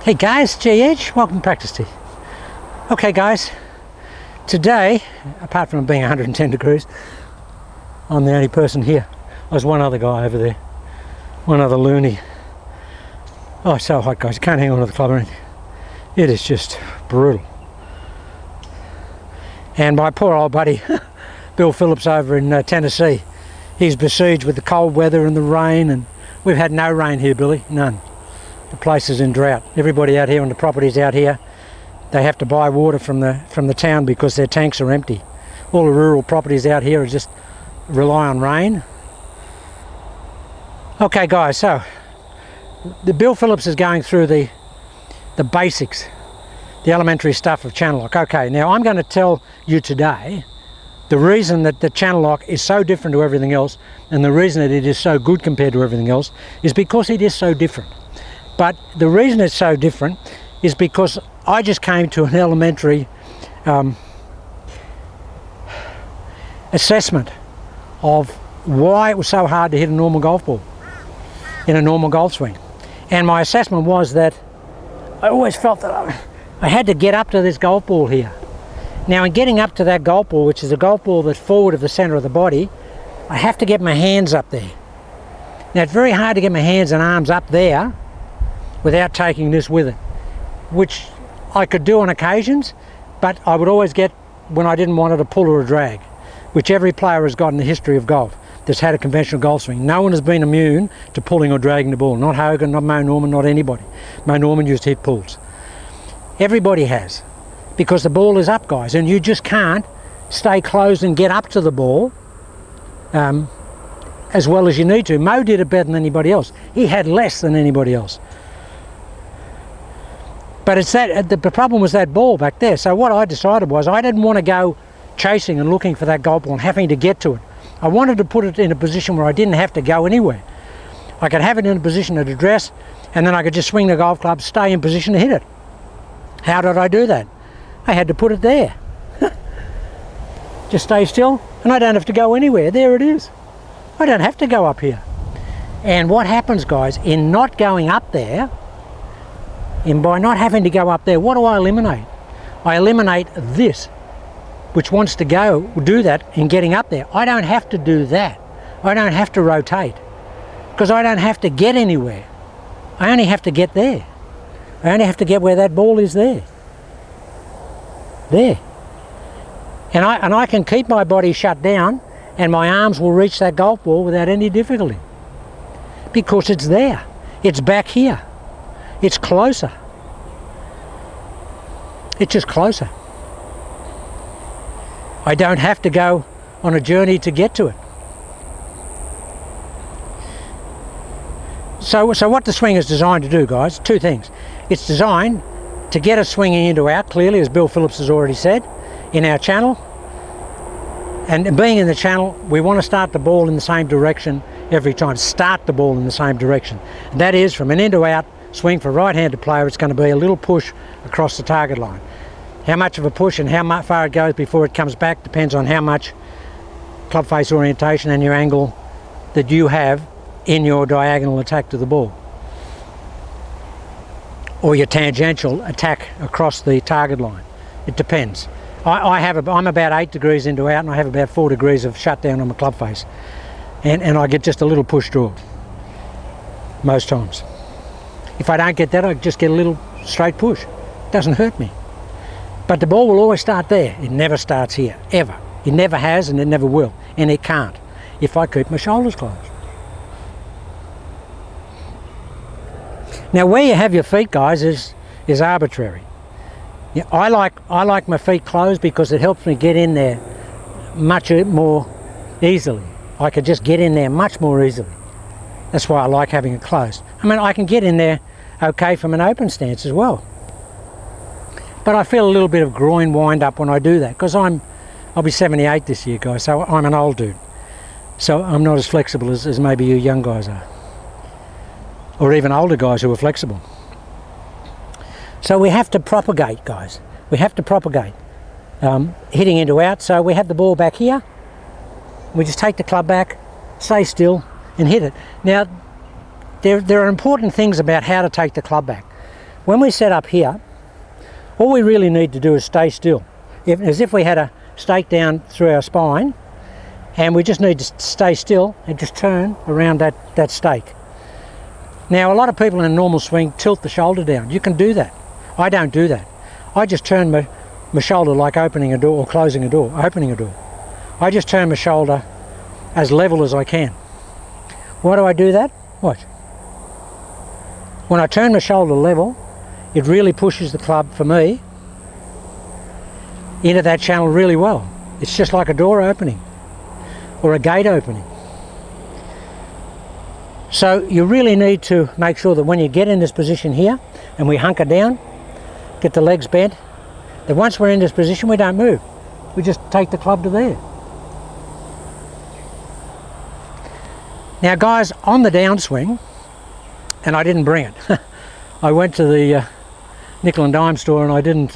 Hey guys, GH, welcome to Practice Tee. Okay guys, today, apart from being 110 degrees, I'm the only person here. There's one other guy over there, one other loony. Oh, it's so hot guys, you can't hang on to the club or anything. It is just brutal. And my poor old buddy, Bill Phillips over in Tennessee, he's besieged with the cold weather and the rain, and we've had no rain here, Billy, none. The place is in drought. Everybody out here on the properties out here, they have to buy water from the town because their tanks are empty. All the rural properties out here are just rely on rain. Okay guys, so the Bill Phillips is going through the basics, the elementary stuff of channel lock. Okay, now I'm going to tell you today the reason that the channel lock is so different to everything else, and the reason that it is so good compared to everything else is because it is so different. But the reason it's so different is because I just came to an elementary assessment of why it was so hard to hit a normal golf ball in a normal golf swing. And my assessment was that I always felt that I had to get up to this golf ball here. Now in getting up to that golf ball, which is a golf ball that's forward of the center of the body, I have to get my hands up there. Now it's very hard to get my hands and arms up there without taking this with it, which I could do on occasions, but I would always get when I didn't want it a pull or a drag, which every player has got in the history of golf that's had a conventional golf swing. No one has been immune to pulling or dragging the ball. Not Hogan, not Mo Norman, not anybody. Mo Norman used to hit pulls. Everybody has, because the ball is up, guys, and you just can't stay closed and get up to the ball as well as you need to. Mo did it better than anybody else. He had less than anybody else. But it's that the problem was that ball back there. So what I decided was I didn't want to go chasing and looking for that golf ball and having to get to it. I wanted to put it in a position where I didn't have to go anywhere. I could have it in a position at address, and then I could just swing the golf club, stay in position to hit it. How did I do that? I had to put it there. Just stay still, and I don't have to go anywhere. There it is. I don't have to go up here. And what happens, guys, in not going up there, and by not having to go up there, what do I eliminate? I eliminate this, which wants to go do that in getting up there. I don't have to do that. I don't have to rotate, because I don't have to get anywhere. I only have to get there. I only have to get where that ball is there. There. And I can keep my body shut down, and my arms will reach that golf ball without any difficulty, because it's there. It's back here. It's closer. It's just closer. I don't have to go on a journey to get to it. So what the swing is designed to do, guys, two things. It's designed to get us swinging into out, clearly, as Bill Phillips has already said, in our channel. And being in the channel, we want to start the ball in the same direction every time. Start the ball in the same direction. And that is from an in to out swing for a right-handed player. It's going to be a little push across the target line. How much of a push and how far it goes before it comes back depends on how much club face orientation and your angle that you have in your diagonal attack to the ball, or your tangential attack across the target line. It depends. I'm about 8 degrees into out, and I have about 4 degrees of shutdown on my club face, and I get just a little push draw most times. If I don't get that, I just get a little straight push. It doesn't hurt me. But the ball will always start there. It never starts here, ever. It never has, and it never will, and it can't if I keep my shoulders closed. Now where you have your feet, guys, is arbitrary. Yeah, I like my feet closed because it helps me get in there much more easily. I could just get in there much more easily. That's why I like having it closed. I mean, I can get in there okay from an open stance as well. But I feel a little bit of groin wind up when I do that, because I'll be 78 this year, guys, so I'm an old dude. So I'm not as flexible as maybe you young guys are, or even older guys who are flexible. So we have to propagate, guys. We have to propagate, hitting into out. So we have the ball back here. We just take the club back, stay still, and hit it. Now, there are important things about how to take the club back. when we set up here, all we really need to do is stay still. As if we had a stake down through our spine, and we just need to stay still and just turn around that stake. Now, a lot of people in a normal swing tilt the shoulder down. You can do that. I don't do that. I just turn my shoulder like opening a door or closing a door, opening a door. I just turn my shoulder as level as I can. Why do I do that? Watch. When I turn my shoulder level, it really pushes the club, for me, into that channel really well. It's just like a door opening or a gate opening. So you really need to make sure that when you get in this position here and we hunker down, get the legs bent, that once we're in this position we don't move. We just take the club to there. Now guys, on the downswing, and I didn't bring it. I went to the nickel and dime store and I didn't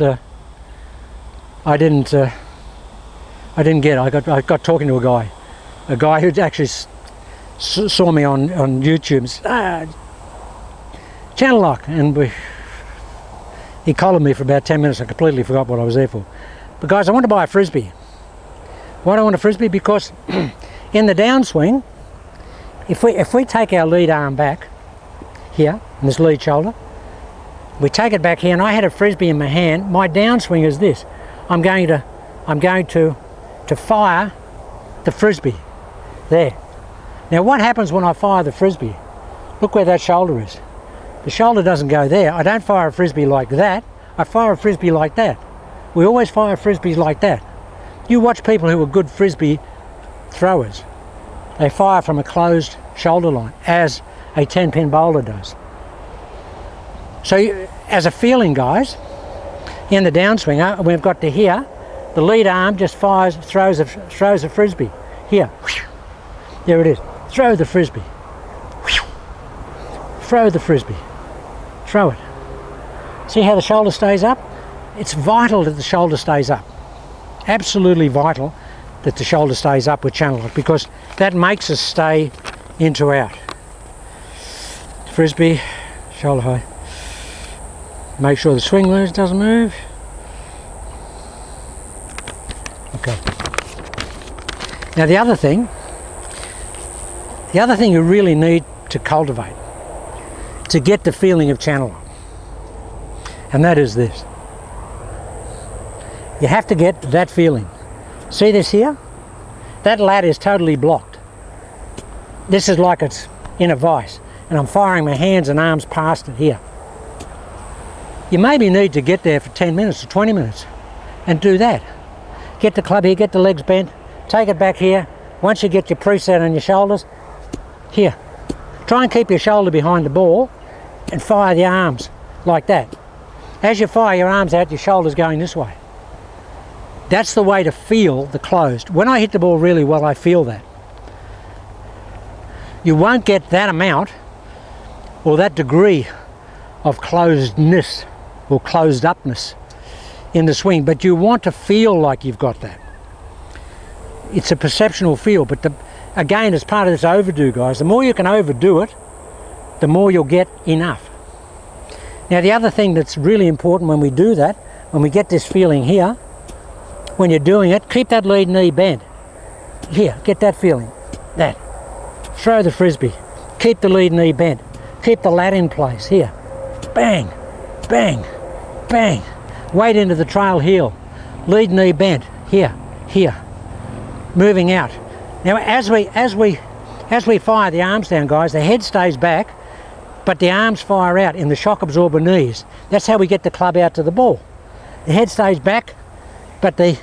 get it. I got talking to a guy who actually saw me on YouTube and said, channel lock, and he collared me for about 10 minutes. I completely forgot what I was there for. But guys, I want to buy a frisbee. Why do I want a frisbee? Because in the downswing, if we take our lead arm back here, in this lead shoulder, we take it back here, and I had a frisbee in my hand. My downswing is this. I'm going to fire the frisbee there. Now what happens when I fire the frisbee? Look where that shoulder is. The shoulder doesn't go there. I don't fire a frisbee like that. I fire a frisbee like that. We always fire frisbees like that. You watch people who are good frisbee throwers. They fire from a closed shoulder line, as a 10-pin bowler does. So as a feeling, guys, in the downswing, we've got to here, the lead arm just throws a frisbee. Here, there it is. Throw the frisbee. Throw the frisbee. Throw it. See how the shoulder stays up? It's vital that the shoulder stays up. Absolutely vital that the shoulder stays up with channel lock, because that makes us stay into out. Frisbee, shoulder high. Make sure the swing loose doesn't move. Okay. Now the other thing you really need to cultivate to get the feeling of channel lock, and that is this. You have to get that feeling. See this here? That lat is totally blocked. This is like it's in a vice, and I'm firing my hands and arms past it here. You maybe need to get there for 10 minutes or 20 minutes and do that. Get the club here, get the legs bent, take it back here. Once you get your preset on your shoulders, here. Try and keep your shoulder behind the ball and fire the arms like that. As you fire your arms out, your shoulder's going this way. That's the way to feel the closed. When I hit the ball really well, I feel that. You won't get that amount or that degree of closedness or closed upness in the swing, but you want to feel like you've got that. It's a perceptual feel, but again, it's part of this overdo, guys. The more you can overdo it, the more you'll get enough. Now the other thing that's really important when we do that, when we get this feeling here, when you're doing it, keep that lead knee bent. Here, get that feeling. That. Throw the frisbee. Keep the lead knee bent. Keep the lat in place. Here. Bang, bang, bang. Weight into the trail heel. Lead knee bent. Here, here. Moving out. Now as we fire the arms down, guys, the head stays back, but the arms fire out in the shock absorber knees. That's how we get the club out to the ball. The head stays back, but the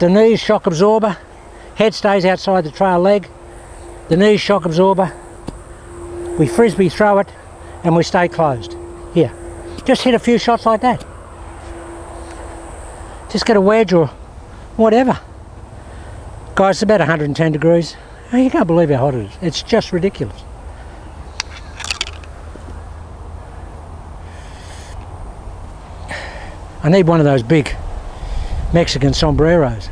knees shock absorber, head stays outside the trail leg, the knees shock absorber, we frisbee throw it, and we stay closed. Here. Just hit a few shots like that. Just get a wedge or whatever. Guys, it's about 110 degrees. Oh, you can't believe how hot it is. It's just ridiculous. I need one of those big Mexican sombreros.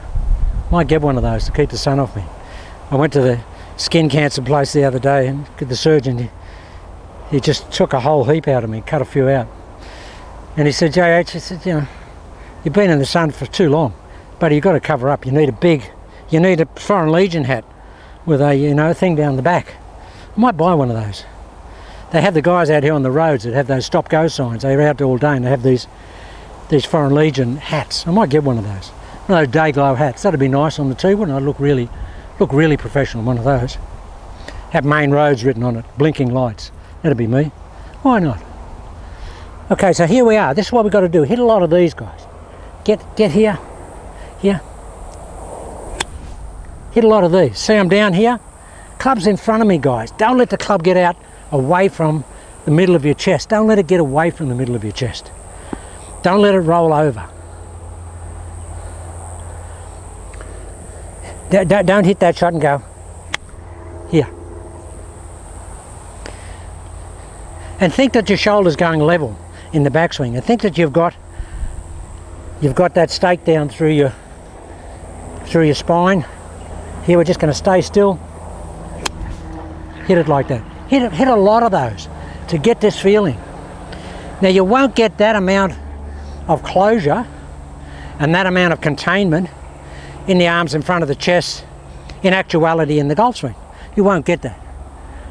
Might get one of those to keep the sun off me. I went to the skin cancer place the other day and the surgeon, he just took a whole heap out of me, cut a few out. And he said, JH, he said, you know, you've been in the sun for too long, but you've got to cover up. You need a Foreign Legion hat with a, you know, thing down the back. I might buy one of those. They have the guys out here on the roads that have those stop-go signs. They're out all day and they have these Foreign Legion hats. I might get one of those. One of those day glow hats. That'd be nice on the tee, wouldn't it? I'd look really professional, one of those. Have Main Roads written on it, blinking lights. That'd be me. Why not? Okay, so here we are. This is what we've got to do. Hit a lot of these guys. Get here. Here. Hit a lot of these. See, I'm down here. Club's in front of me, guys. Don't let the club get out away from the middle of your chest. Don't let it get away from the middle of your chest. Don't let it roll over. Don't hit that shot and go here. And think that your shoulder's going level in the backswing, and think that you've got that stake down through your spine. Here we're just going to stay still. Hit it like that. Hit a lot of those to get this feeling. Now you won't get that amount of closure and that amount of containment in the arms in front of the chest in actuality in the golf swing. You won't get that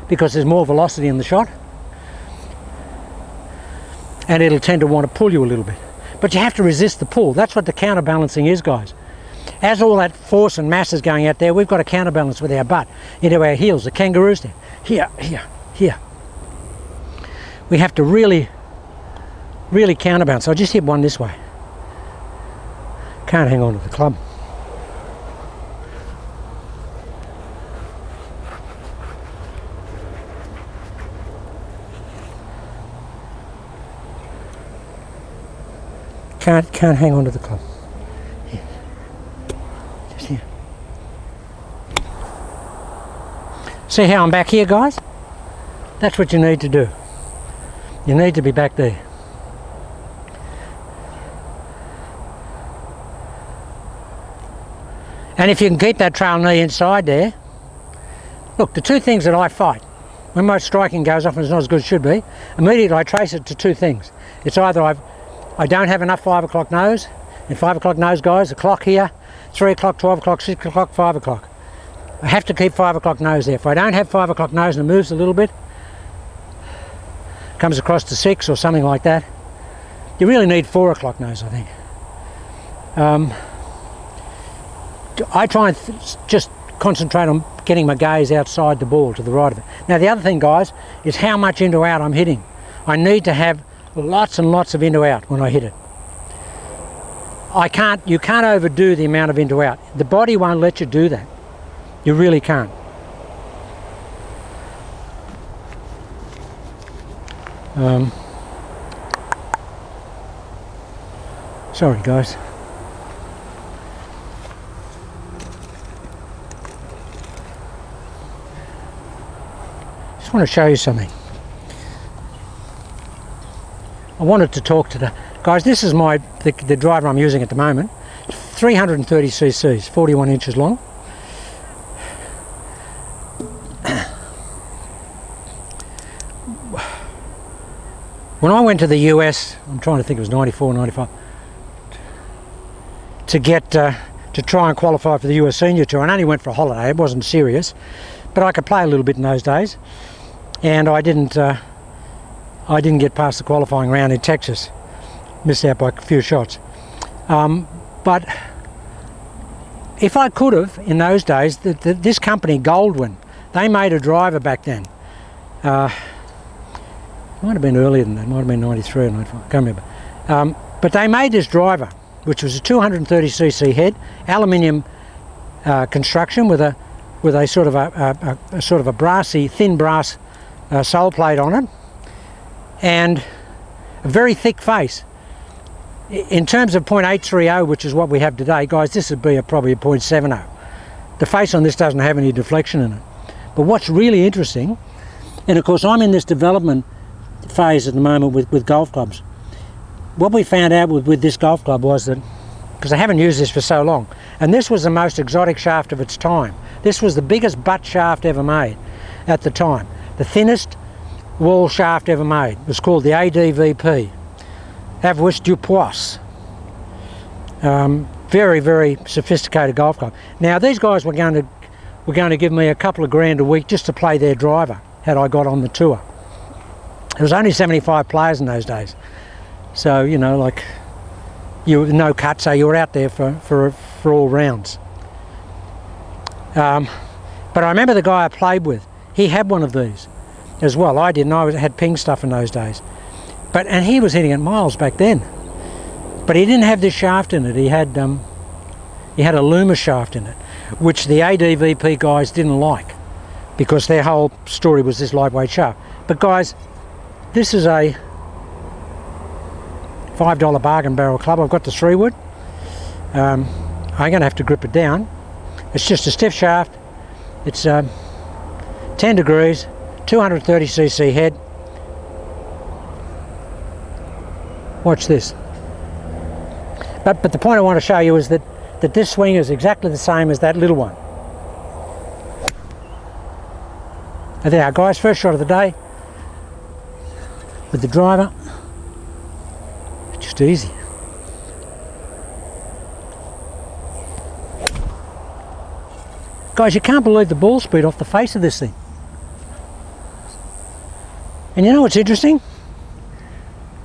because there's more velocity in the shot and it'll tend to want to pull you a little bit. But you have to resist the pull. That's what the counterbalancing is, guys. As all that force and mass is going out there, we've got to counterbalance with our butt into our heels, the kangaroos there. Here, here, here. We have to really counterbalance. I'll just hit one this way. Can't hang on to the club. Can't hang on to the club. Here. Just here. See how I'm back here, guys? That's what you need to do. You need to be back there. And if you can keep that trail knee inside there, look, the two things that I fight, when my striking goes off and it's not as good as it should be, immediately I trace it to two things. It's either I don't have enough 5 o'clock nose, and 5 o'clock nose, guys, the clock here, 3 o'clock, 12 o'clock, 6 o'clock, 5 o'clock. I have to keep 5 o'clock nose there. If I don't have 5 o'clock nose and it moves a little bit, comes across to 6 or something like that, you really need 4 o'clock nose, I think. I try and just concentrate on getting my gaze outside the ball to the right of it. Now the other thing, guys, is how much into out I'm hitting. I need to have lots and lots of into out when I hit it. You can't overdo the amount of into out. The body won't let you do that. You really can't. Sorry guys. Just want to show you something. I wanted to talk to the guys. This is the driver I'm using at the moment. 330 cc's, 41 inches long. When I went to the US, I'm trying to think it was 94, 95, to try and qualify for the US Senior Tour. I only went for a holiday. It wasn't serious, but I could play a little bit in those days, and I didn't get past the qualifying round in Texas. Missed out by a few shots. But if I could have, in those days, this company, Goldwyn, they made a driver back then. Might have been earlier than that, might have been 93 or 94, I can't remember. But they made this driver, which was a 230cc head, aluminium construction with a sort of a brassy, thin brass sole plate on it, and a very thick face. In terms of .830, which is what we have today, guys, this would be probably a .70. The face on this doesn't have any deflection in it. But what's really interesting, and of course I'm in this development phase at the moment with golf clubs. What we found out with this golf club was that, because I haven't used this for so long, and this was the most exotic shaft of its time. This was the biggest butt shaft ever made at the time. The thinnest, wall shaft ever made. It was called the ADVP, Avwis Dupois. Very, very sophisticated golf club. Now these guys were going to give me a couple of grand a week just to play their driver had I got on the tour. There was only 75 players in those days, so you know, like, you were no cut, so you were out there for all rounds. But I remember the guy I played with, he had one of these as well. I didn't. I had ping stuff in those days, and he was hitting it miles back then. But he didn't have this shaft in it. He had a Luma shaft in it, which the ADVP guys didn't like, because their whole story was this lightweight shaft. But guys, this is a $5 bargain barrel club. I've got the 3-wood. I'm going to have to grip it down. It's just a stiff shaft. It's 10 degrees, 230cc head. Watch this. But the point I want to show you is that this swing is exactly the same as that little one. And there, guys, first shot of the day with the driver. Just easy. Guys, you can't believe the ball speed off the face of this thing. And you know what's interesting?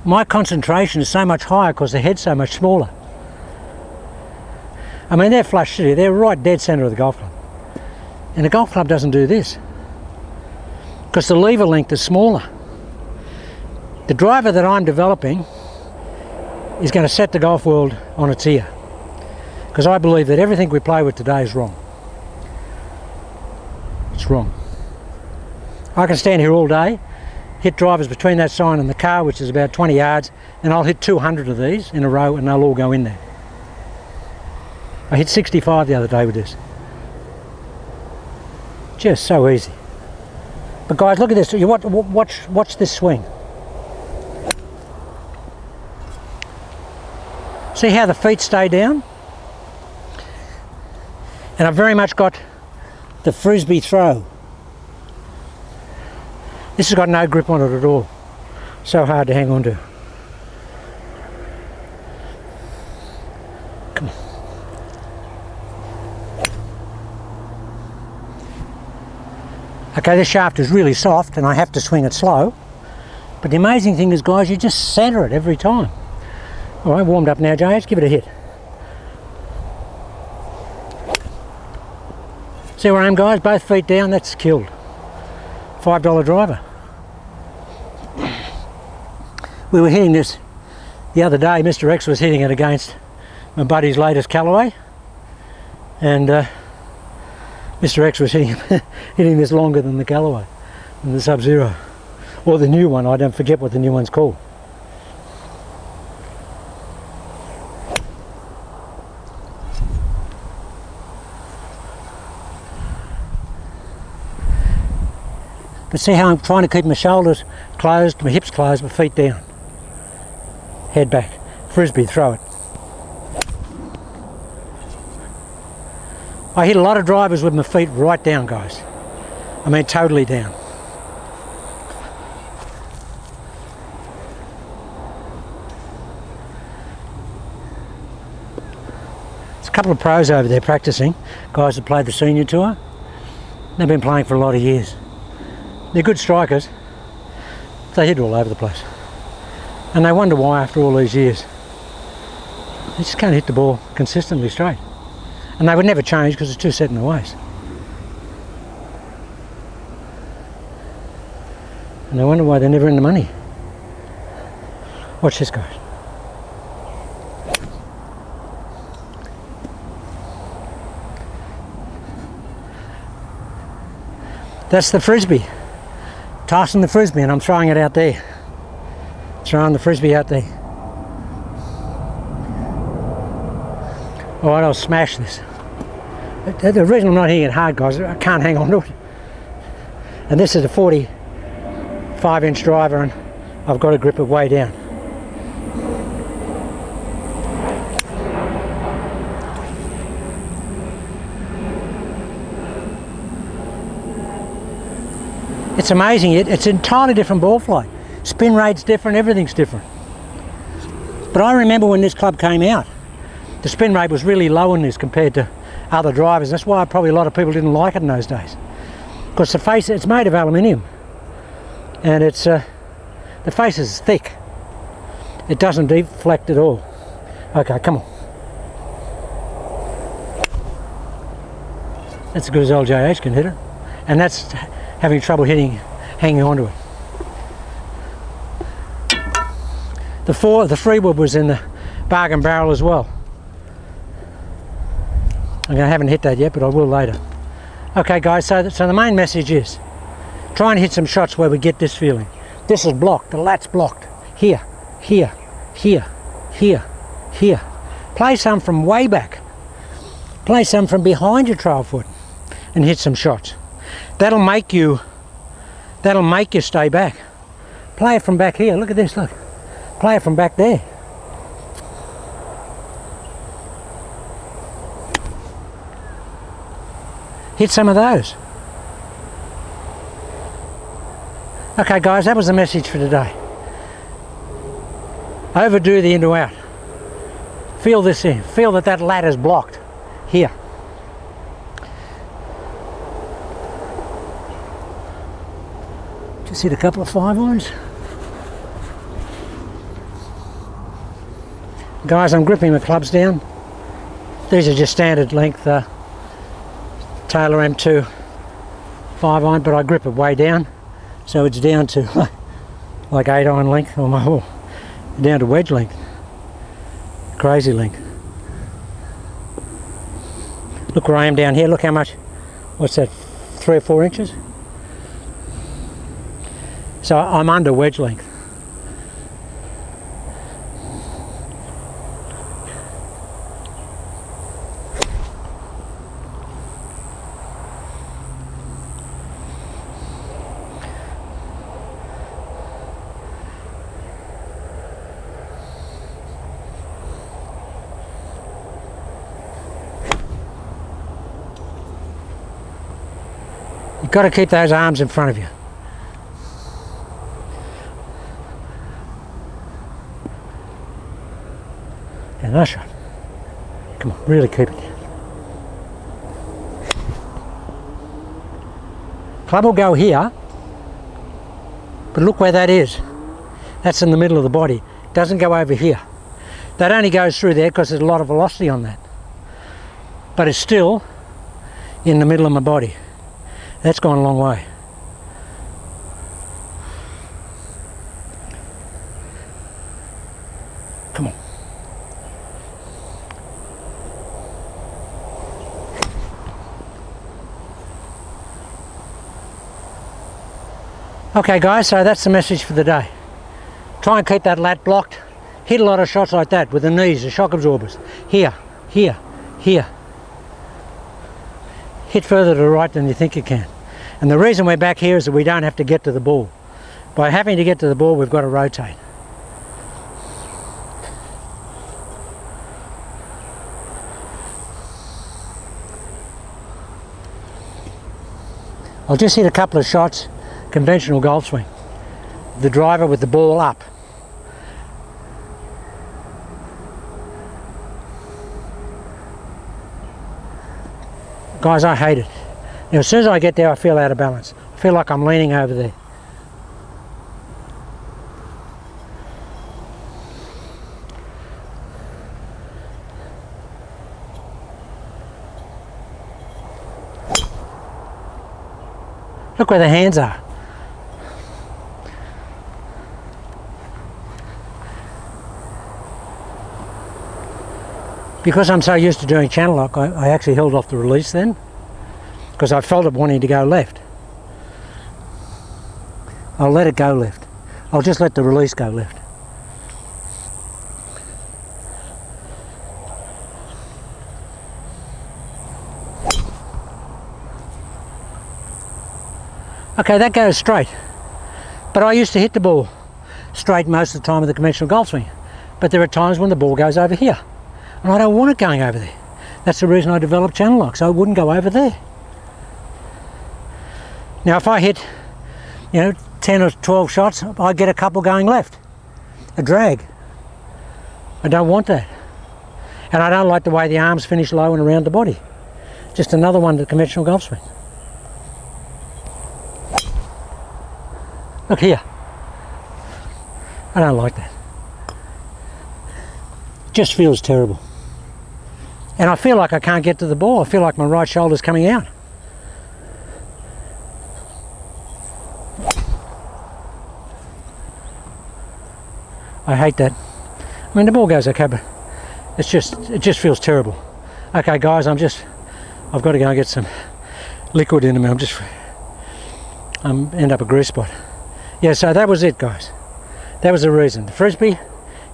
My concentration is so much higher because the head's so much smaller. I mean, they're flush city. They're right dead centre of the golf club. And the golf club doesn't do this, because the lever length is smaller. The driver that I'm developing is going to set the golf world on its ear, because I believe that everything we play with today is wrong. It's wrong. I can stand here all day, hit drivers between that sign and the car, which is about 20 yards, and I'll hit 200 of these in a row and they'll all go in there. I hit 65 the other day with this. Just so easy. But guys, look at this. You watch this swing. See how the feet stay down? And I've very much got the frisbee throw. This has got no grip on it at all. So hard to hang on to. Come on. Okay, this shaft is really soft and I have to swing it slow. But the amazing thing is, guys, you just centre it every time. All right, warmed up now, Jay. Let's give it a hit. See where I am, guys? Both feet down. That's killed. $5 driver. We were hitting this the other day. Mr. X was hitting it against my buddy's latest Callaway, and Mr. X was hitting this longer than the Callaway, than the Sub-Zero, or the new one. I don't forget what the new one's called. But see how I'm trying to keep my shoulders closed, my hips closed, my feet down. Head back. Frisbee, throw it. I hit a lot of drivers with my feet right down, guys. I mean, totally down. There's a couple of pros over there practicing, guys that played the senior tour. They've been playing for a lot of years. They're good strikers. They hit all over the place. And they wonder why after all these years. They just can't hit the ball consistently straight. And they would never change because it's too set in their ways. And they wonder why they're never in the money. Watch this, guys. That's the frisbee. Tossing the frisbee, and I'm throwing it out there. Throwing the frisbee out there. Alright, I'll smash this. The reason I'm not hitting it hard, guys, I can't hang on to it. And this is a 45-inch driver, and I've got to grip it way down. It's amazing. It's an entirely different ball flight. Spin rate's different, everything's different. But I remember when this club came out, the spin rate was really low in this compared to other drivers. That's why probably a lot of people didn't like it in those days. Because the face, it's made of aluminium, and it's the face is thick. It doesn't deflect at all. Okay, come on. That's as good as LJH can hit it, and that's having trouble hanging onto it. The Freewood was in the bargain barrel as well. I haven't hit that yet, but I will later. Okay guys, so the main message is try and hit some shots where we get this feeling. This is blocked, the lat's blocked. Here, here, here, here, here. Play some from way back. Play some from behind your trail foot and hit some shots. That'll make you stay back. Play it from back here. Look at this, look. Play it from back there. Hit some of those. Okay guys, that was the message for today. Overdo the into out. Feel this in. Feel that ladder's blocked. Here. Just hit a couple of 5-irons. Guys, I'm gripping the clubs down. These are just standard length Taylor M2 5-iron, but I grip it way down, so it's down to like 8-iron length, or down to wedge length. Crazy length. Look where I am down here. Look how much. What's that? 3 or 4 inches. So I'm under wedge length. You've got to keep those arms in front of you. And nice shot. Come on, really keep it. Club will go here, but look where that is. That's in the middle of the body. It doesn't go over here. That only goes through there because there's a lot of velocity on that. But it's still in the middle of my body. That's gone a long way. Come on. Okay guys, so that's the message for the day. Try and keep that lat blocked. Hit a lot of shots like that with the knees, the shock absorbers. Here, here, here. Hit further to the right than you think you can. And the reason we're back here is that we don't have to get to the ball. By having to get to the ball, we've got to rotate. I'll just hit a couple of shots, conventional golf swing. The driver with the ball up. Guys, I hate it. Now, as soon as I get there, I feel out of balance. I feel like I'm leaning over there. Look where the hands are. Because I'm so used to doing channel lock, I actually held off the release then, because I felt it wanting to go left. I'll let it go left. I'll just let the release go left. Okay, that goes straight. But I used to hit the ball straight most of the time with the conventional golf swing. But there are times when the ball goes over here. And I don't want it going over there. That's the reason I developed channel lock, so it wouldn't go over there. Now if I hit you know, 10 or 12 shots, I get a couple going left. A drag. I don't want that. And I don't like the way the arms finish low and around the body. Just another one to the conventional golf swing. Look here. I don't like that. It just feels terrible. And I feel like I can't get to the ball. I feel like my right shoulder's coming out. I hate that. I mean, the ball goes okay, but it just feels terrible. Okay, guys, I've got to go and get some liquid into me. I'm end up a grease spot. Yeah, so that was it, guys. That was the reason. The frisbee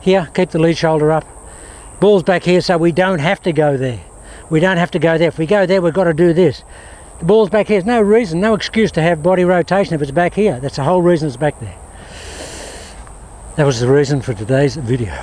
here, keep the lead shoulder up. Ball's back here, so we don't have to go there. We don't have to go there. If we go there, we've got to do this. The ball's back here. There's no reason, no excuse to have body rotation if it's back here. That's the whole reason it's back there. That was the reason for today's video.